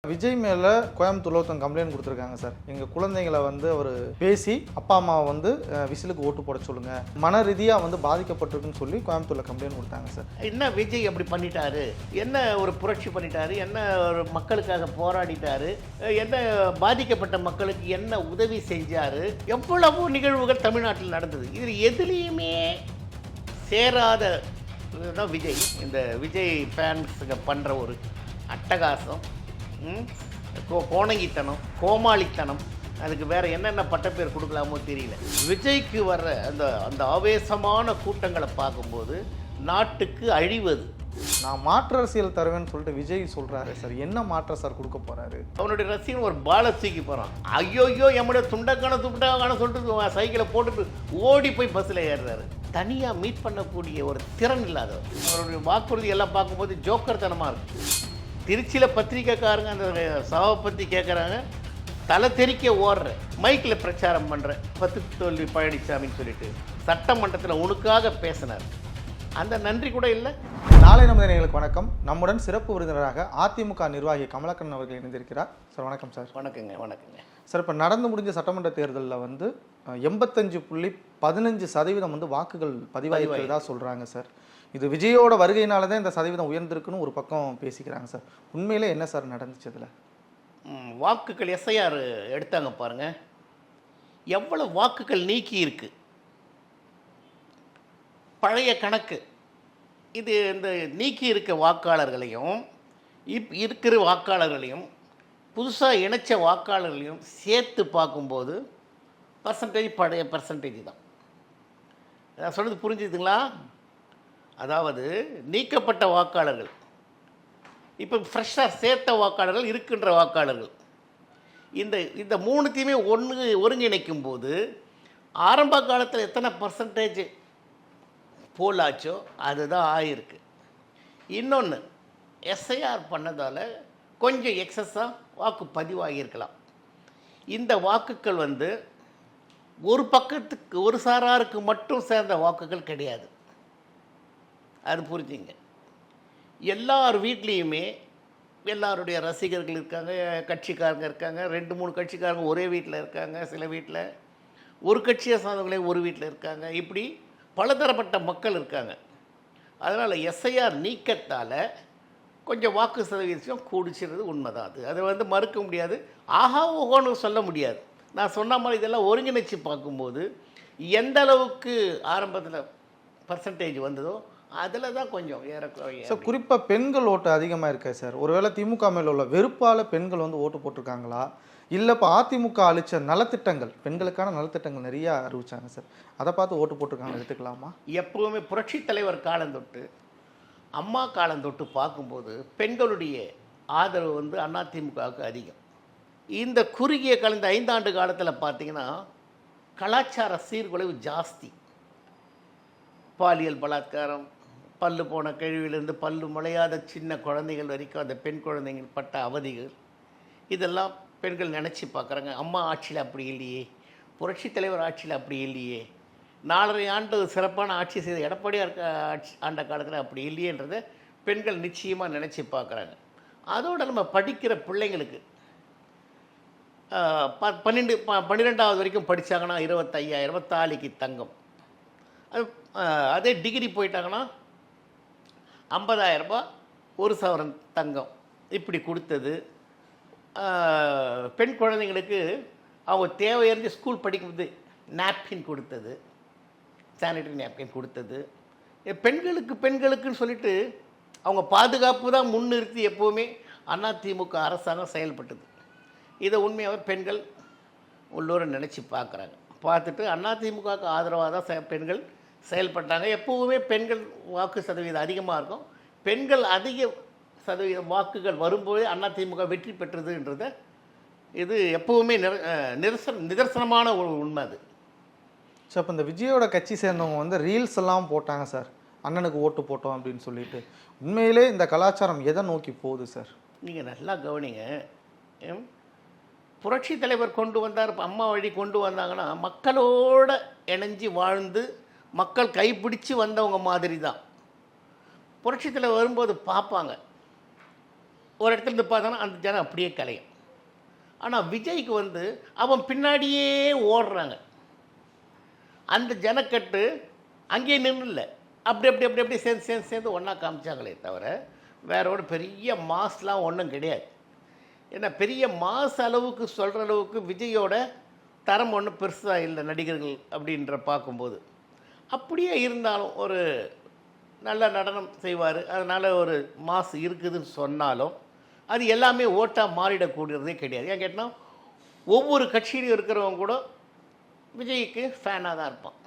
விஜய் மேலே கோயம்புத்தூர்ல ஒருத்தவங்க கம்ப்ளைண்ட் கொடுத்துருக்காங்க சார். எங்கள் குழந்தைங்களை வந்து அவர் பேசி அப்பா அம்மாவை வந்து விசிலுக்கு ஓட்டு போட சொல்லுங்க, மன ரீதியாக வந்து பாதிக்கப்பட்டிருக்குன்னு சொல்லி கோயம்புத்தூர்ல கம்ப்ளைண்ட் கொடுத்தாங்க சார். என்ன விஜய் அப்படி பண்ணிட்டாரு, என்ன ஒரு புரட்சி பண்ணிட்டாரு, என்ன ஒரு மக்களுக்காக போராடிட்டாரு, என்ன பாதிக்கப்பட்ட மக்களுக்கு என்ன உதவி செஞ்சாரு, எவ்வளவோ நிகழ்வுகள் தமிழ்நாட்டில் நடந்தது. இதில் எதுலேயுமே சேராத தான் விஜய். இந்த விஜய் ஃபேன்ஸுங்க பண்ணுற ஒரு அட்டகாசம், கோணங்கித்தனம், கோமாளித்தனம், அதுக்கு வேறு என்னென்ன பட்டப்பேர் கொடுக்கலாமோ தெரியல. விஜய்க்கு வர்ற அந்த அந்த ஆவேசமான கூட்டங்களை பார்க்கும்போது நாட்டுக்கு அழிவது. நான் மாற்று அரசியல் தருவேன்னு சொல்லிட்டு விஜய் சொல்கிறாரு சார். என்ன மாற்ற சார் கொடுக்க போகிறாரு? அவனுடைய ரசிகன் ஒரு பாலை தூக்கி போகிறான். ஐயோயோ எம்முடைய துண்டக்கான சொல்லிட்டு சைக்கிளை போட்டுட்டு ஓடி போய் பஸ்ஸில் ஏறுறாரு. தனியாக மீட் பண்ணக்கூடிய ஒரு திறன் இல்லாதவர். அவருடைய வாக்குறுதி எல்லாம் பார்க்கும்போது ஜோக்கர் தனமாக இருக்குது. திருச்சியில் பத்திரிக்கைக்காரங்க அந்த சபாவை பற்றி கேட்குறாங்க, தலை தெறிக்க ஓடுற மைக்கில் பிரச்சாரம் பண்ணுற 10 தோல்வி பழனிசாமின்னு சொல்லிட்டு சட்டமன்றத்தில் உனக்காக பேசினார். அந்த நன்றி கூட இல்லை. நாளை நமது நேயர்களுக்கு வணக்கம். நம்முடன் சிறப்பு விருந்தினராக அதிமுக நிர்வாகி கமலக்கண்ணன் அவர்கள் இணைந்திருக்கிறார். சார் வணக்கம் சார். வணக்கங்க. வணக்கங்க சார். இப்போ நடந்து முடிஞ்ச சட்டமன்ற தேர்தலில் வந்து 85.15% வந்து வாக்குகள் பதிவாயிருக்கிறதா சொல்கிறாங்க சார். இது விஜயோட வருகையினால தான் இந்த சதவீதம் உயர்ந்திருக்குன்னு ஒரு பக்கம் பேசிக்கிறாங்க சார். உண்மையிலே என்ன சார் நடந்துச்சு இதில்? வாக்குகள் எஸ்ஐஆர் எடுத்தாங்க பாருங்க, எவ்வளோ வாக்குகள் நீக்கி இருக்கு. பழைய கணக்கு இது. இந்த நீக்கி இருக்க வாக்காளர்களையும் இருக்கிற வாக்காளர்களையும் புதுசாக இணைச்ச வாக்காளர்களையும் சேர்த்து பார்க்கும்போது பழைய பர்சன்டேஜ் தான். நான் சொல்கிறது புரிஞ்சுதுங்களா? அதாவது நீக்கப்பட்ட வாக்காளர்கள், இப்போ ஃப்ரெஷ்ஷாக சேர்த்த வாக்காளர்கள், இருக்கின்ற வாக்காளர்கள், இந்த மூணுத்தையுமே ஒருங்கிணைக்கும் போது ஆரம்ப காலத்தில் எத்தனை பர்சன்டேஜ் போல் ஆச்சோ அதுதான் ஆயிருக்கு. இன்னொன்று, எஸ்ஐஆர் பண்ணதால் கொஞ்சம் எக்ஸஸாக வாக்கு பதிவாகியிருக்கலாம். இந்த வாக்குகள் வந்து ஒரு பக்கத்துக்கு ஒரு சாராருக்கு மட்டும் சேர்ந்த வாக்குகள் கிடையாது. அது புரிஞ்சுங்க. எல்லார் வீட்லேயுமே எல்லாருடைய ரசிகர்கள் இருக்காங்க, கட்சிக்காரங்க இருக்காங்க. 2-3 கட்சிக்காரங்க ஒரே வீட்டில் இருக்காங்க, சில வீட்டில் ஒரு கட்சியை சார்ந்தவங்களே ஒரு வீட்டில் இருக்காங்க. இப்படி பலதரப்பட்ட மக்கள் இருக்காங்க. அதனால் எஸ்ஐஆர் நீக்கத்தால் கொஞ்சம் வாக்கு சதவீதம் கூடிச்சிருது உண்மைதான். அது வந்து மறுக்க முடியாது, ஆஹா ஓஹோன்னு சொல்ல முடியாது. நான் சொன்ன மாதிரி இதெல்லாம் ஒருங்கிணைச்சு பார்க்கும்போது எந்த அளவுக்கு ஆரம்பத்தில் பர்சன்டேஜ் வந்ததோ அதில் தான் கொஞ்சம் ஏறக்குறைய. சார், குறிப்பாக பெண்கள் ஓட்டு அதிகமாக இருக்கா சார்? ஒருவேளை திமுக மேலே உள்ள வெறுப்பால் பெண்கள் வந்து ஓட்டு போட்டிருக்காங்களா, இல்லை இப்போ அதிமுக அளித்த நலத்திட்டங்கள், பெண்களுக்கான நலத்திட்டங்கள் நிறையா அறிவிச்சாங்க சார், அதை பார்த்து ஓட்டு போட்டிருக்காங்க எடுத்துக்கலாமா? எப்போவுமே புரட்சி தலைவர் காலந்தொட்டு அம்மா காலந்தொட்டு பார்க்கும்போது பெண்களுடைய ஆதரவு வந்து அதிமுகவுக்கு அதிகம். இந்த குறுகிய கலந்த 5 ஆண்டு காலத்தில் பார்த்திங்கன்னா கலாச்சார சீர்குலைவு ஜாஸ்தி. பாலியல் பலாத்காரம், பல்லு போன கழிவிலிருந்து பல்லு முளையாத சின்ன குழந்தைகள் வரைக்கும் அந்த பெண் குழந்தைகள் பட்ட அவதிகள், இதெல்லாம் பெண்கள் நினச்சி பார்க்குறாங்க. அம்மா ஆட்சியில் அப்படி இல்லையே, புரட்சி தலைவர் ஆட்சியில் அப்படி இல்லையே, 4.5 ஆண்டு சிறப்பான ஆட்சி செய்த எடப்பாடியார் ஆண்ட காலத்தில் அப்படி இல்லையன்றதை பெண்கள் நிச்சயமாக நினச்சி பார்க்குறாங்க. அதோடு நம்ம படிக்கிற பிள்ளைங்களுக்கு 12வது வரைக்கும் படித்தாங்கன்னா 25,000 தாலிக்கு தங்கம். அதே டிகிரி போயிட்டாங்கன்னா 50,000 ரூபாய் 1 சவரன் தங்கம் இப்படி கொடுத்தது. பெண் குழந்தைங்களுக்கு அவங்க தேவையறிஞ்சு ஸ்கூல் படிக்கும்போது நாப்கின் கொடுத்தது, சானிடரி நாப்கின் கொடுத்தது. பெண்களுக்குன்னு சொல்லிட்டு அவங்க பாதுகாப்பு தான் முன்னிறுத்தி எப்போவுமே அதிமுக அரசாங்கம் செயல்பட்டது. இதை உண்மையாக பெண்கள் உள்ளூரை நினச்சி பார்க்குறாங்க. பார்த்துட்டு அதிமுகவுக்கு ஆதரவாக தான் பெண்கள் செயல்பட்டாங்க. எப்போவுமே பெண்கள் வாக்கு சதவீதம் அதிகமாக இருக்கும். பெண்கள் அதிக சதவீதம் வாக்குகள் வரும்போது அதிமுக வெற்றி பெற்றதுன்றத இது எப்போவுமே நிதர்சனமான ஒரு உண்மை அது. சார், இப்போ இந்த விஜயோட கட்சி சேர்ந்தவங்க வந்து ரீல்ஸ் எல்லாம் போட்டாங்க சார், அண்ணனுக்கு ஓட்டு போட்டோம் அப்படின்னு சொல்லிட்டு. உண்மையிலே இந்த கலாச்சாரம் எதை நோக்கி போகுது சார்? நீங்கள் நல்லா கவனிங்க. புரட்சி தலைவர் கொண்டு வந்தார், அம்மா வழி கொண்டு வந்தாங்கன்னா மக்களோடு இணைஞ்சி வாழ்ந்து மக்கள் கைப்பிடிச்சு வந்தவங்க மாதிரி தான். புரட்சி தலைவர் வரும்போது பார்ப்பாங்க, ஒரு இடத்துல இருந்து பார்த்தானா அந்த ஜனம் அப்படியே கலையும். ஆனால் விஜய்க்கு வந்து அவன் பின்னாடியே ஓடுறாங்க. அந்த ஜனக்கட்டு அங்கேயே நின்றுல அப்படி அப்படி அப்படி அப்படி சேர்ந்து சேர்ந்து சேர்ந்து ஒன்றா காமிச்சாங்களே தவிர வேற ஒரு பெரிய மாஸ்லாம் ஒன்றும் கிடையாது. ஏன்னா பெரிய மாஸ் அளவுக்கு சொல்கிற அளவுக்கு விஜயோட தரம் ஒன்றும் பெருசாக இல்லை நடிகர்கள் அப்படின்ற பார்க்கும்போது. அப்படியே இருந்தாலும் ஒரு நல்ல நடனம் செய்வார், அதனால் ஒரு மாஸ் இருக்குதுன்னு சொன்னாலும் அது எல்லாமே ஓட்டாக மாறிடக்கூடியதே கிடையாது. ஏன் கேட்டால் ஒவ்வொரு கட்சியிலையும் இருக்கிறவங்க கூட விஜய்க்கு ஃபேனாக தான் இருப்பான்.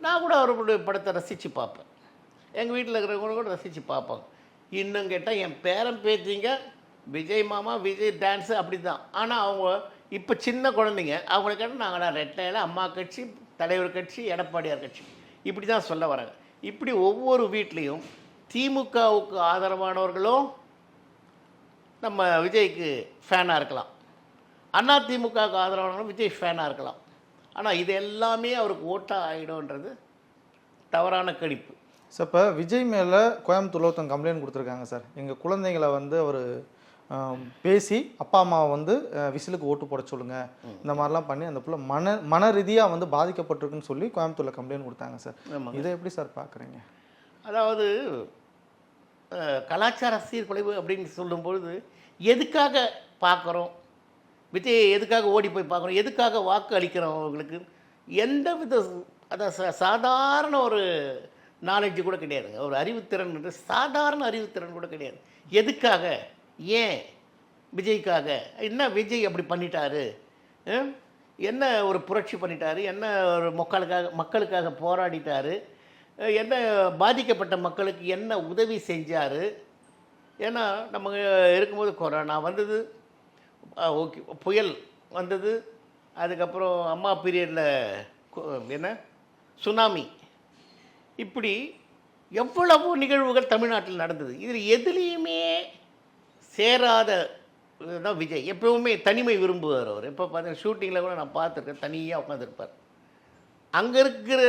நான் கூட அவருடைய படத்தை ரசித்து பார்ப்பேன், எங்கள் வீட்டில் இருக்கிறவங்க கூட ரசித்து பார்ப்பாங்க. இன்னும் கேட்டால் என் பேரன் பேத்திங்க விஜய் மாமா விஜய் டான்ஸு அப்படி தான். ஆனால் அவங்க இப்போ சின்ன குழந்தைங்க, அவங்கள கேட்டால் நாங்கள் ரெட்டையில் அம்மா கட்சி, தலைவர் கட்சி, எடப்பாடியார் கட்சி இப்படி தான் சொல்ல வராங்க. இப்படி ஒவ்வொரு வீட்லேயும் திமுகவுக்கு ஆதரவானவர்களும் நம்ம விஜய்க்கு ஃபேனாக இருக்கலாம், அதிமுகவுக்கு ஆதரவானவர்களும் விஜய் ஃபேனாக இருக்கலாம். ஆனால் இது எல்லாமே அவருக்கு ஓட்டாக ஆகிடும்ன்றது தவறான கணிப்பு. சார் இப்போ விஜய் மேலே கோயம்புத்தூர்ல ஒருத்தவங்க கம்ப்ளைண்ட் கொடுத்துருக்காங்க சார். எங்கள் குழந்தைங்களை வந்து அவர் பேசி அப்பா அம்மாவை வந்து விசிலுக்கு ஓட்டு போட சொல்லுங்க, இந்த மாதிரிலாம் பண்ணி அந்த பிள்ளை மன ரீதியாக வந்து பாதிக்கப்பட்டிருக்குன்னு சொல்லி கோயம்புத்தூரில் கம்ப்ளைண்ட் கொடுத்தாங்க சார். இதை எப்படி சார் பார்க்குறீங்க? அதாவது கலாச்சார சீர்குலைவு அப்படின்னு சொல்லும்பொழுது எதுக்காக பார்க்குறோம், விஜய் எதுக்காக ஓடி போய் பார்க்குறோம், எதுக்காக வாக்கு அளிக்கிறவங்களுக்கு எந்த வித அதான் சாதாரண ஒரு நாலேஜ் கூட கிடையாதுங்க. ஒரு அறிவுத்திறன், சாதாரண அறிவுத்திறன் கூட கிடையாது. எதுக்காக, ஏன் விஜய்க்காக, என்ன விஜய் அப்படி பண்ணிட்டாரு, என்ன ஒரு புரட்சி பண்ணிட்டாரு, என்ன ஒரு மக்களுக்காக போராடிட்டாரு, என்ன பாதிக்கப்பட்ட மக்களுக்கு என்ன உதவி செஞ்சார். ஏன்னா நம்ம இருக்கும்போது கொரோனா வந்தது, ஓகே புயல் வந்தது, அதுக்கப்புறம் அம்மா பீரியடில் என்ன சுனாமி, இப்படி எவ்வளவோ நிகழ்வுகள் தமிழ்நாட்டில் நடந்தது. இதில் எதுலேயுமே சேராத தான் விஜய். எப்பவுமே தனிமை விரும்புவார் அவர். எப்போ பார்த்தீங்கன்னா ஷூட்டிங்கில் கூட நான் பார்த்துருக்கேன், தனியாக உட்காந்துருப்பார். அங்கே இருக்கிற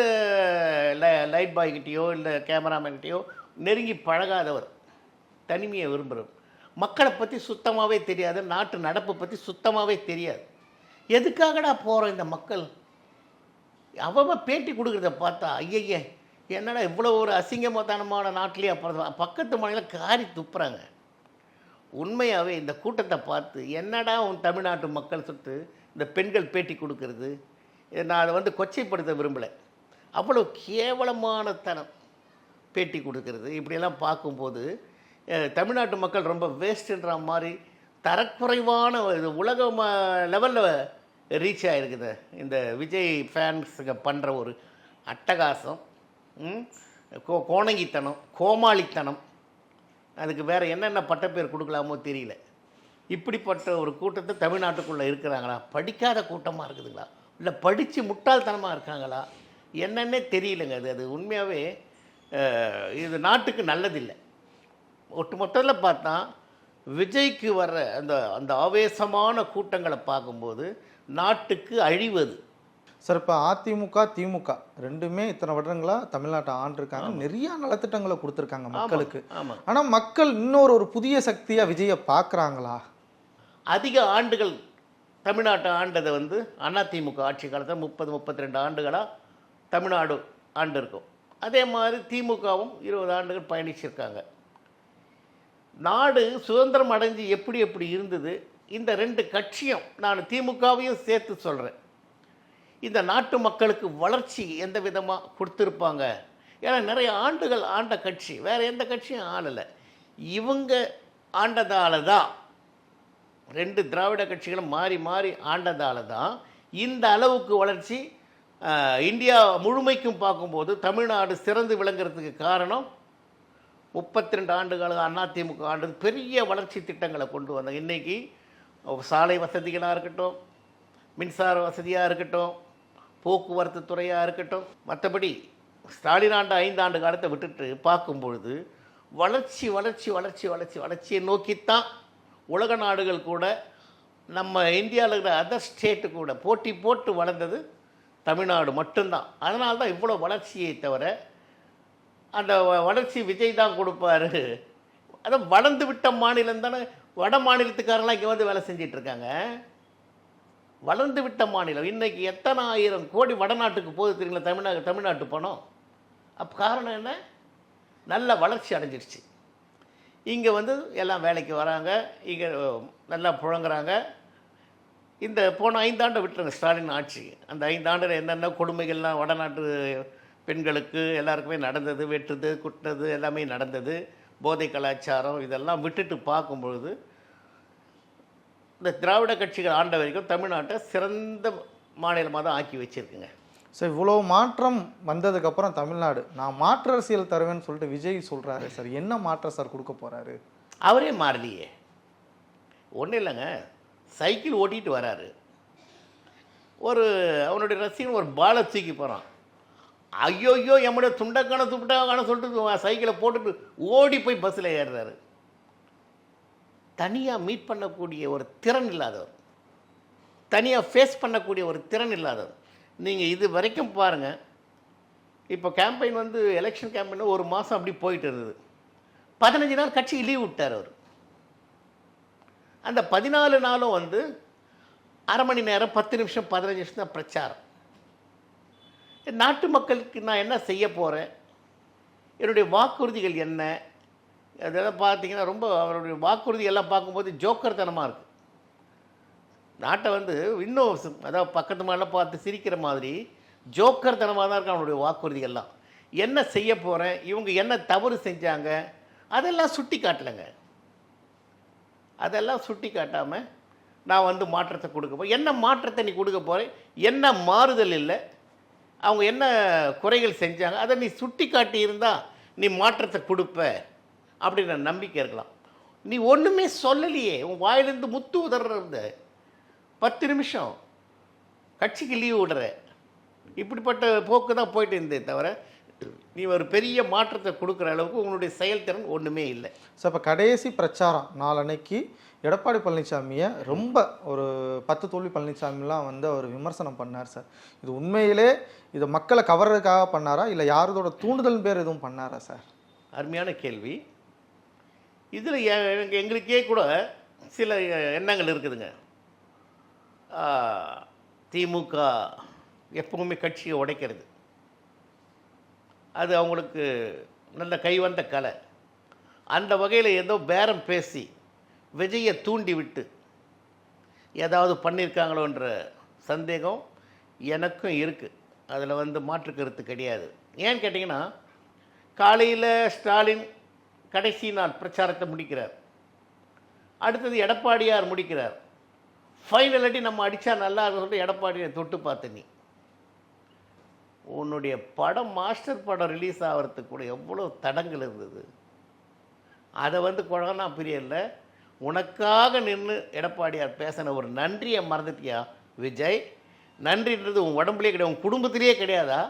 லைட் பாய்கிட்டையோ இல்லை கேமராமேன்கிட்டையோ நெருங்கி பழகாதவர், தனிமையை விரும்புகிறவர். மக்களை பற்றி சுத்தமாகவே தெரியாது, நாட்டு நடப்பை பற்றி சுத்தமாகவே தெரியாது. எதுக்காகடா போகிறோம் இந்த மக்கள், அவன் பேட்டி கொடுக்குறத பார்த்தா ஐயய்ய என்னடா இவ்வளோ ஒரு அசிங்கமத்தானமான நாட்டிலே அப்புறம் பக்கத்து மாநிலம் காரி துப்புறாங்க. உண்மையாகவே இந்த கூட்டத்தை பார்த்து என்னடா உன் தமிழ்நாட்டு மக்கள் சொல்லிட்டு இந்த பெண்கள் பேட்டி கொடுக்கறது, நான் அதை வந்து கொச்சைப்படுத்த விரும்பலை, அவ்வளோ கேவலமான தனம் பேட்டி கொடுக்கறது. இப்படியெல்லாம் பார்க்கும்போது தமிழ்நாட்டு மக்கள் ரொம்ப வேஸ்ட்டுன்ற மாதிரி தரக்குறைவான இது உலக லெவலில் ரீச் ஆகிருக்குது. இந்த விஜய் ஃபேன்ஸுங்க பண்ணுற ஒரு அட்டகாசம், கோணங்கித்தனம், கோமாளித்தனம், அதுக்கு வேறு என்னென்ன பட்டப்பேர் கொடுக்கலாமோ தெரியல. இப்படிப்பட்ட ஒரு கூட்டத்தை தமிழ்நாட்டுக்குள்ளே இருக்கிறாங்களா, படிக்காத கூட்டமாக இருக்குதுங்களா, இல்லை படித்து முட்டாள்தனமாக இருக்காங்களா, என்னன்னே தெரியலைங்க. அது உண்மையாகவே இது நாட்டுக்கு நல்லதில்லை. ஒட்டு மொத்தத்தில் பார்த்தா விஜய்க்கு வர்ற அந்த அந்த ஆவேசமான கூட்டங்களை பார்க்கும்போது நாட்டுக்கு அழிவது. சார் இப்போ அதிமுக திமுக ரெண்டுமே இத்தனை வருடங்களாக தமிழ்நாட்டை ஆண்டிருக்காங்க, நிறைய நலத்திட்டங்களை கொடுத்துருக்காங்க மக்களுக்கு. ஆனால் மக்கள் ஒரு புதிய சக்தியாக விஜயை பார்க்குறாங்களா? அதிக ஆண்டுகள் தமிழ்நாட்டை ஆண்டதை வந்து அதிமுக ஆட்சி காலத்தில் 30-32 ஆண்டுகளாக தமிழ்நாடு ஆண்டு இருக்கும். அதே மாதிரி திமுகவும் 20 ஆண்டுகள் பயணிச்சிருக்காங்க. நாடு சுதந்திரம் அடைஞ்சு எப்படி எப்படி இருந்தது, இந்த ரெண்டு கட்சியும் நான் திமுகவையும் சேர்த்து சொல்கிறேன், இந்த நாட்டு மக்களுக்கு வளர்ச்சி எந்த விதமாக கொடுத்துருப்பாங்க. ஏன்னா நிறைய ஆண்டுகள் ஆண்ட கட்சி வேறு எந்த கட்சியும் ஆளலை. இவங்க ஆண்டதால தான், ரெண்டு திராவிட கட்சிகளும் மாறி மாறி ஆண்டதால தான் இந்த அளவுக்கு வளர்ச்சி இந்தியா முழுமைக்கும் பார்க்கும்போது தமிழ்நாடு சிறந்து விளங்குறதுக்கு காரணம் 32 ஆண்டுகள் அதிமுக ஆண்டு பெரிய வளர்ச்சி திட்டங்களை கொண்டு வந்தாங்க. இன்றைக்கி சாலை வசதிகளாக இருக்கட்டும், மின்சார வசதியாக இருக்கட்டும், போக்குவரத்து துறையாக இருக்கட்டும், மற்றபடி ஸ்டாலின் ஆண்டு 5 ஆண்டு காலத்தை விட்டுட்டு பார்க்கும்பொழுது வளர்ச்சி வளர்ச்சி வளர்ச்சி வளர்ச்சி வளர்ச்சியை நோக்கித்தான் உலக நாடுகள் கூட நம்ம இந்தியாவில் இருக்கிற அதர் ஸ்டேட்டு கூட போட்டி போட்டு வளர்ந்தது தமிழ்நாடு மட்டும்தான். அதனால தான் இவ்வளோ வளர்ச்சியை தவிர அந்த வளர்ச்சி விஜய் தான் கொடுப்பார், அதான் வளர்ந்து விட்ட மாநிலம் தானே. வட மாநிலத்துக்காரங்களாம் இங்கே வந்து வேலை செஞ்சிட்டு இருக்காங்க. வளர்ந்து விட்ட மாநிலம். இன்னைக்கு எத்தனை ஆயிரம் கோடி வடநாட்டுக்கு போகுது தெரியுங்களா? தமிழ்நாட்டு பணம். அப்போ காரணம் என்ன? நல்ல வளர்ச்சி அடைஞ்சிருச்சு. இங்கே வந்து எல்லாம் வேலைக்கு வராங்க, இங்கே நல்லா புழங்குறாங்க. இந்த போன 5 ஆண்டை விட்டுருங்க ஸ்டாலின் ஆட்சி. அந்த 5 ஆண்டில் என்னென்ன கொடுமைகள்லாம் வடநாட்டு பெண்களுக்கு எல்லாருக்குமே நடந்தது, வெட்டுறது குட்டுறது எல்லாமே நடந்தது. போதை கலாச்சாரம் இதெல்லாம் விட்டுட்டு பார்க்கும்பொழுது இந்த திராவிட கட்சிகள் ஆண்ட வரைக்கும் தமிழ்நாட்டை சிறந்த மாநிலமாக தான் ஆக்கி வச்சுருக்குங்க. சார் இவ்வளோ மாற்றம் வந்ததுக்கப்புறம் தமிழ்நாடு நான் மாற்று அரசியல் தருவேன்னு சொல்லிட்டு விஜய் சொல்கிறாரு சார். என்ன மாற்றம் சார் கொடுக்க போகிறாரு? அவரே மாறலையே. ஒன்றும் இல்லைங்க, சைக்கிள் ஓட்டிகிட்டு வராரு. அவனுடைய ரசிகன் ஒரு பாலை தூக்கி போகிறான். ஐயோயோ எம்முடைய துண்டக்கான சொல்லிட்டு சைக்கிளை போட்டுட்டு ஓடி போய் பஸ்ஸில் ஏறுறாரு. தனியாக மீட் பண்ணக்கூடிய ஒரு திறன் இல்லாதவர், தனியாக ஃபேஸ் பண்ணக்கூடிய ஒரு திறன் இல்லாதவர். நீங்கள் இது வரைக்கும் பாருங்கள், இப்போ கேம்பெயின் வந்து எலெக்ஷன் கேம்பெயின் 1 மாதம் அப்படி போயிட்டு இருந்தது. 15 நாள் கட்சிக்கு லீவ் விட்டார் அவர். அந்த 14 நாளும் வந்து அரை மணி நேரம் 10 நிமிஷம் 15 நிமிஷம் தான் பிரச்சாரம். நாட்டு மக்களுக்கு நான் என்ன செய்ய போகிறேன், என்னுடைய வாக்குறுதிகள் என்ன, அதெல்லாம் பார்த்தீங்கன்னா ரொம்ப அவருடைய வாக்குறுதி எல்லாம் பார்க்கும்போது ஜோக்கர் தனமாக இருக்குது. நாட்டை வந்து இன்னும் அதாவது பக்கத்து மாதிரிலாம் பார்த்து சிரிக்கிற மாதிரி ஜோக்கர் தனமாக தான் இருக்கு அவனுடைய வாக்குறுதிகள்லாம். என்ன செய்ய போகிறேன், இவங்க என்ன தவறு செஞ்சாங்க, அதெல்லாம் சுட்டி காட்டலைங்க. அதெல்லாம் சுட்டி காட்டாமல் நான் வந்து மாற்றத்தை கொடுக்க போகிறேன். என்ன மாற்றத்தை நீ கொடுக்க போகிறேன், என்ன மாறுதல் இல்லை, அவங்க என்ன குறைகள் செஞ்சாங்க, அதை நீ சுட்டி காட்டி இருந்தால் நீ மாற்றத்தை கொடுப்ப அப்படின்ற நம்பிக்கை இருக்கலாம். நீ ஒன்றுமே சொல்லலையே. உன் வாயிலிருந்து முத்து உதர்ற 10 நிமிஷம் கட்சிக்கு லீவ் விடுற, இப்படிப்பட்ட போக்கு தான் போயிட்டு இருந்தே தவிர நீ ஒரு பெரிய மாற்றத்தை கொடுக்குற அளவுக்கு உங்களுடைய செயல்திறன் ஒன்றுமே இல்லை. சார் இப்போ கடைசி பிரச்சாரம் நாளன்னைக்கு எடப்பாடி பழனிசாமியை ரொம்ப ஒரு 10 தோல்வி பழனிசாமிலாம் வந்து அவர் விமர்சனம் பண்ணார் சார். இது உண்மையிலே இது மக்களை கவர்றதுக்காக பண்ணாரா இல்லை யாரோட தூண்டுதல் பேர் எதுவும் பண்ணாரா சார்? அருமையான கேள்வி. இதில் எங்களுக்கே கூட சில எண்ணங்கள் இருக்குதுங்க. திமுக எப்பவுமே கட்சியை உடைக்கிறது, அது அவங்களுக்கு நல்ல கைவந்த கலை. அந்த வகையில் ஏதோ பேரம் பேசி விஜயை தூண்டி விட்டு ஏதாவது பண்ணியிருக்காங்களோன்ற சந்தேகம் எனக்கும் இருக்குது. அதில் வந்து மாற்று கருத்து கிடையாது. ஏன்னு கேட்டிங்கன்னா, காலையில் ஸ்டாலின் கடைசி நாள் பிரச்சாரத்தை முடிக்கிறார், அடுத்தது எடப்பாடியார் முடிக்கிறார். ஃபைனல் அடி நம்ம அடித்தா நல்லா சொல்லிட்டு எடப்பாடியை தொட்டு பார்த்து நீ உன்னுடைய படம் மாஸ்டர் படம் ரிலீஸ் ஆகிறதுக்கு கூட எவ்வளோ தடங்கள் இருந்தது. அதை வந்து குழந்தை பிரியல உனக்காக நின்று எடப்பாடியார் பேசின ஒரு நன்றியை மறந்துட்டியா விஜய்? நன்றின்றது உன் உடம்புலேயே கிடையாது, உன் குடும்பத்திலேயே கிடையாதா?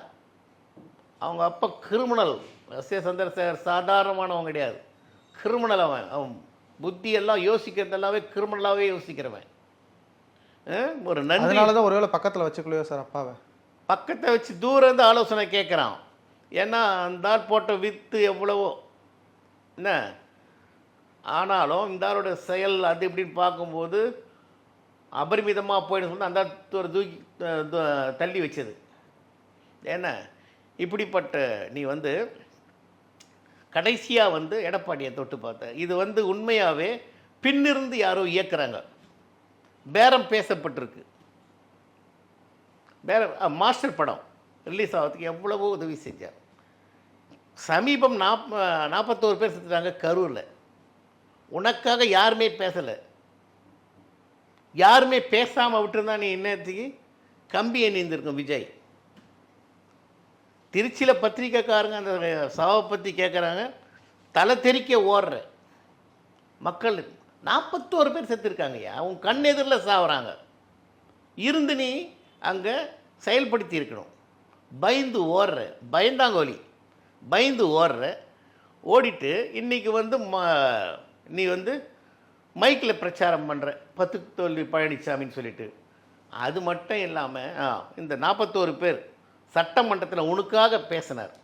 அவங்க அப்பா கிரிமினல். சந்திரசேகர் சாதாரணமானவன் கிடையாது, கிரிமினல். அவன் புத்தியெல்லாம் யோசிக்கிறதெல்லாவே கிரிமினலாகவே யோசிக்கிறவன். ஒரு நன்றி. அதனால தான் ஒருவேளை பக்கத்தில் வச்சுக்கலையோ சார் அப்பாவை? பக்கத்தை வச்சு தூரம் இருந்து ஆலோசனை கேட்குறான். ஏன்னா அந்த போட்ட வித்து எவ்வளவோ என்ன ஆனாலும் இந்த ஆளோட செயல் அது இப்படின்னு பார்க்கும்போது அபரிமிதமாக போயின்னு சொல்லி அந்த ஒரு தூக்கி தள்ளி வச்சது. ஏன்னா இப்படிப்பட்ட நீ வந்து கடைசியாக வந்து எடப்பாடியை தொட்டு பார்த்த இது வந்து உண்மையாகவே பின்னிருந்து யாரோ இயக்குறாங்க. பேரம் பேசப்பட்டிருக்கு. மாஸ்டர் படம் ரிலீஸ் ஆகிறதுக்கு எவ்வளவோ உதவி செஞ்சார். சமீபம் 41 பேர் செத்துட்டாங்க கரூரில். உனக்காக யாருமே பேசலை. யாருமே பேசாமல் விட்டுருந்தா நீ இன்னத்துக்கு கம்பி எண்ணிருந்திருக்கும் விஜய். திருச்சியில் பத்திரிக்கைக்காரங்க அந்த சாவை பற்றி கேட்குறாங்க, தலை தெறிக்க ஓடுற மக்கள் 41 பேர் செத்துருக்காங்கய்யா. அவங்க கண் எதிரில் சாவுறாங்க. இருந்து நீ அங்கே செயல்படுத்தி இருக்கணும். பயந்து ஓடுற, பயந்தாங்கோலி பயந்து ஓடுற. ஓடிட்டு இன்றைக்கி வந்து நீ வந்து மைக்கில் பிரச்சாரம் பண்ணுற 10 தோல்வி பழனிசாமின்னு சொல்லிட்டு. அது மட்டும் இல்லாமல் இந்த 41 பேர் சட்டமன்றத்தில் உனக்காக பேசினார்.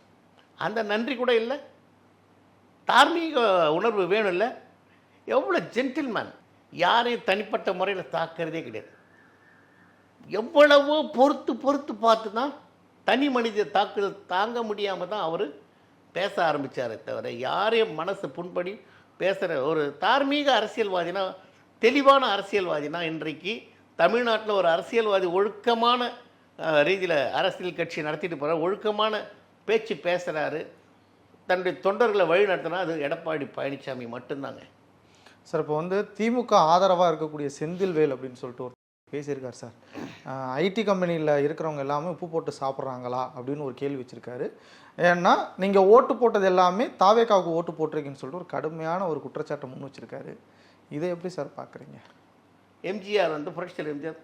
அந்த நன்றி கூட இல்லை. தார்மீக உணர்வு வேணும்ல. எவ்வளோ ஜென்டில்மேன், யாரையும் தனிப்பட்ட முறையில் தாக்கிறதே கிடையாது. எவ்வளவோ பொறுத்து பொறுத்து பார்த்து தான் தனி மனித தாக்குதல் தாங்க முடியாமல் தான் அவர் பேச ஆரம்பித்தாரே தவிர யாரையும் மனசு புண்படி பேசுகிற ஒரு தார்மீக அரசியல்வாதினா, தெளிவான அரசியல்வாதினா, இன்றைக்கு தமிழ்நாட்டில் ஒரு அரசியல்வாதி ஒழுக்கமான ரீதியில் அரசியல் கட்சி நடத்திட்டு போகிற ஒழுக்கமான பேச்சு பேசுகிறாரு, தன்னுடைய தொண்டர்களை வழி நடத்தினா அது எடப்பாடி பழனிசாமி மட்டும்தாங்க. சார் இப்போ வந்து திமுக ஆதரவாக இருக்கக்கூடிய செந்தில்வேல் அப்படின்னு சொல்லிட்டு ஒரு பேசியிருக்கார் சார். ஐடி கம்பெனியில் இருக்கிறவங்க எல்லாமே உப்பு போட்டு சாப்பிட்றாங்களா அப்படின்னு ஒரு கேள்வி வச்சுருக்காரு. ஏன்னா நீங்கள் ஓட்டு போட்டது எல்லாமே தாவேக்காவுக்கு ஓட்டு போட்டிருக்கீங்கன்னு சொல்லிட்டு ஒரு கடுமையான ஒரு குற்றச்சாட்டை முன் வச்சுருக்காரு. இதை எப்படி சார் பார்க்குறீங்க? எம்ஜிஆர் வந்து புரட்சியாளர் எம்ஜிஆர்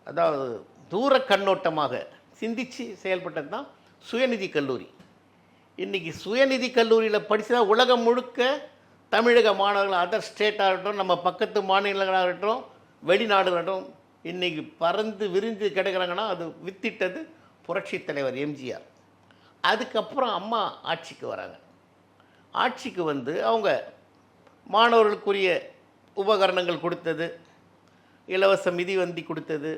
அதாவது தூர கண்ணோட்டமாக சிந்தித்து செயல்பட்டது தான் சுயநிதி கல்லூரி. இன்றைக்கி சுயநிதி கல்லூரியில் படித்தா உலகம் முழுக்க தமிழக மாணவர்கள் அதர் ஸ்டேட்டாக இருக்கட்டும், நம்ம பக்கத்து மாநிலங்களாக இருக்கட்டும், வெளிநாடுகளாகட்டும் இன்றைக்கி பறந்து விரிந்து கிடைக்கிறாங்கன்னா அது வித்திட்டது புரட்சித் தலைவர் எம்ஜிஆர். அதுக்கப்புறம் அம்மா ஆட்சிக்கு வராங்க. ஆட்சிக்கு வந்து அவங்க மாணவர்களுக்குரிய உபகரணங்கள் கொடுத்தது, இலவச மிதிவண்டி கொடுத்தது.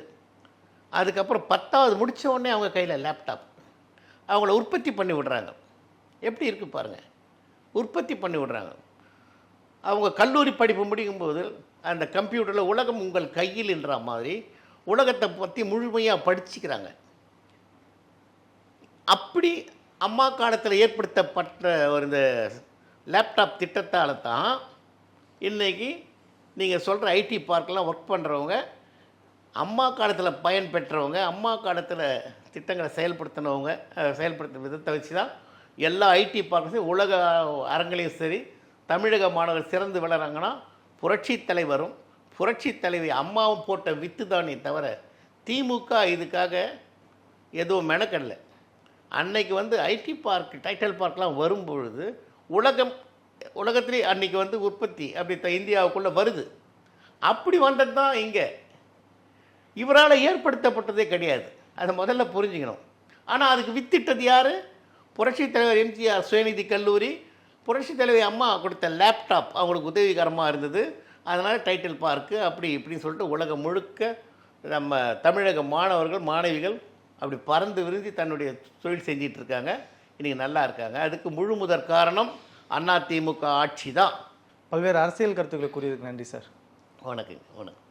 அதுக்கப்புறம் 10வது முடித்த உடனே அவங்க கையில் லேப்டாப், அவங்கள உற்பத்தி பண்ணி விடுறாங்க. எப்படி இருக்குது பாருங்கள், உற்பத்தி பண்ணி விடுறாங்க. அவங்க கல்லூரி படிப்பு முடிக்கும்போது அந்த கம்ப்யூட்டரில் உலகம் உங்கள் கையில் என்ற மாதிரி உலகத்தை பற்றி முழுமையாக படிச்சுக்கிறாங்க. அப்படி அம்மா காலத்தில் ஏற்படுத்தப்பட்ட ஒரு இந்த லேப்டாப் திட்டத்தால் தான் இன்றைக்கி நீங்கள் சொல்கிற ஐடி பார்க்கெலாம் ஒர்க் பண்ணுறவங்க, அம்மா காலத்தில் பயன் பெற்றவங்க, அம்மா காலத்தில் திட்டங்களை செயல்படுத்தின விதத்தை வச்சு தான் எல்லா ஐடி பார்க்கையும் உலக அரங்கிலையும் சரி தமிழக மாணவர்கள் சிறந்து விளறாங்கன்னா புரட்சி தலைவரும் புரட்சி தலைவி அம்மாவும் போட்ட வித்து தானே தவிர திமுக இதுக்காக எதுவும் மெனக்கடல. அன்னைக்கு வந்து ஐடி பார்க், டைட்டில் பார்க்லாம் வரும்பொழுது உலகத்திலே அன்றைக்கி வந்து உற்பத்தி அப்படி இந்தியாவுக்குள்ளே வருது. அப்படி வந்தது தான் இங்கே. இவரால் ஏற்படுத்தப்பட்டதே கிடையாது, அதை முதல்ல புரிஞ்சுக்கணும். ஆனால் அதுக்கு வித்திட்டது யார்? புரட்சித் தலைவர் எம்ஜிஆர் சுயநிதி கல்லூரி, புரட்சித் தலைவி அம்மா கொடுத்த லேப்டாப் அவங்களுக்கு உதவிகரமாக இருந்தது. அதனால் டைட்டில் பார்க்கு அப்படி இப்படின்னு சொல்லிட்டு உலகம் முழுக்க நம்ம தமிழக மாணவர்கள் மாணவிகள் அப்படி பறந்து விரும்பி தன்னுடைய தொழில் செஞ்சிட்ருக்காங்க. இன்றைக்கி நல்லா இருக்காங்க. அதுக்கு முழு முதற் காரணம் அதிமுக ஆட்சி தான். பல்வேறு அரசியல் கருத்துக்களை கூறியதுக்கு நன்றி சார். வணக்கம்.